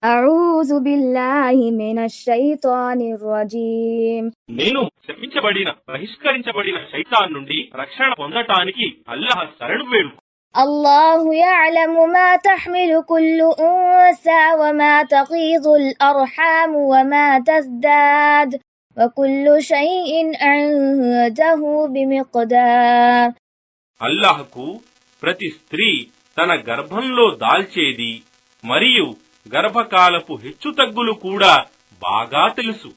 అఊజు బిల్లాహి మినష్ షైతానిర్ రజీమ్. నేను శపించబడిన బహిష్కరించబడిన శైతాన్ నుండి రక్షణ పొందటానికి అల్లాహ్ శరణు వేడు. అల్లాహు యఅలము మా తహ్మిలు కుల్లు ఉన్సా వమా తగీదుల్ అర్హాము వమా తజ్దాద్ వకుల్లు షైఇన్ ఇందహు బిమిక్దార్. అల్లాహ్కు ప్రతి స్త్రీ తన గర్భంలో దాల్చేది మరియు గర్భకాలపు హెచ్చుతగ్గులు కూడా బాగా తెలుసు.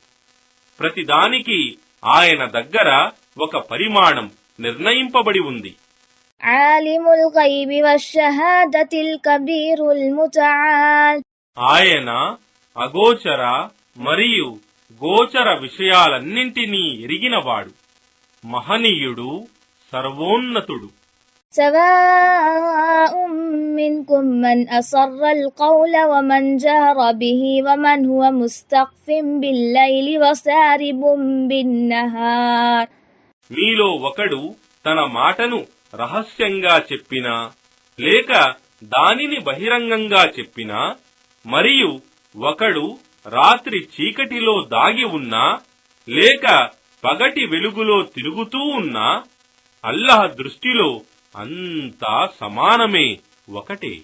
ప్రతిదానికి ఆయన దగ్గర ఒక పరిమాణం నిర్ణయింపబడి ఉంది. ఆలిముల్ గైబి వశ్షహాదతిల్ కబీరుల్ ముతఆల్. ఆయన అగోచర మరియు గోచర విషయాలన్నింటినీ ఎరిగినవాడు, మహనీయుడు, సర్వోన్నతుడు. సవాఉం మిన్కుం మన్ అసర్రల్ కౌల వమన్ జహర బిహి వమన్ హువ ముస్తఖ్ఫిన్ బిల్లైలి వసారిబుం బిన్నహార్. మీలో ఒకడు తన మాటను రహస్యంగా చెప్పినా లేక దానిని బహిరంగంగా చెప్పినా, మరియు ఒకడు రాత్రి చీకటిలో దాగి ఉన్నా లేక పగటి వెలుగులో తిరుగుతూ ఉన్నా, అల్లాహ్ దృష్టిలో అంతా సమానమే, ఒకటే.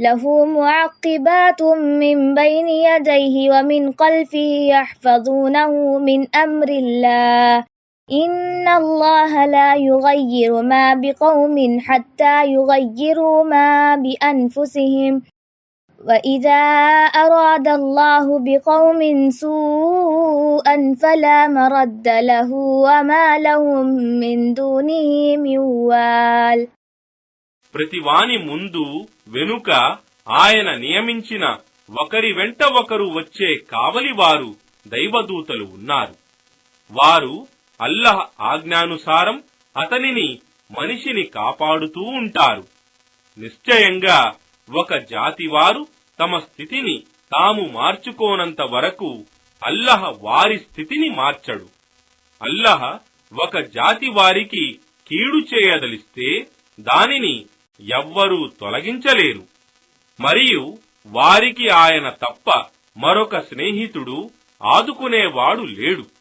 లహు ముఅక్కిబాతుం మిన్ బైని యదైహి వమిన్ ఖల్ఫిహి యహ్ఫజూనహు మిన్ అమ్రిల్లాహ్. ఇన్నల్లాహ లా యుగయ్యిరు మా బికౌమిన్ హత్తా యుగయ్యిరు మా బిఅన్ఫుసిహిం. وإذا أراد الله بقوم سوءا فلا مرد له وما لهم من دونه من وال. ప్రతివాని ముందు వెనుక ఆయన నియమించిన ఒకరి వెంట ఒకరు వచ్చే కావలివారు దైవదూతలు ఉన్నారు. వారు అల్లాహ్ ఆజ్ఞానుసారం అతనిని మనిషిని కాపాడుతూ ఉంటారు. నిశ్చయంగా ఒక జాతివారు తమ స్థితిని తాము మార్చుకోనంత వరకు అల్లాహ్ వారి స్థితిని మార్చడు. అల్లాహ్ ఒక జాతి వారికి కీడు చేయదలిస్తే దానిని ఎవ్వరూ తొలగించలేరు. మరియు వారికి ఆయన తప్ప మరొక స్నేహితుడు, ఆదుకునేవాడు లేడు.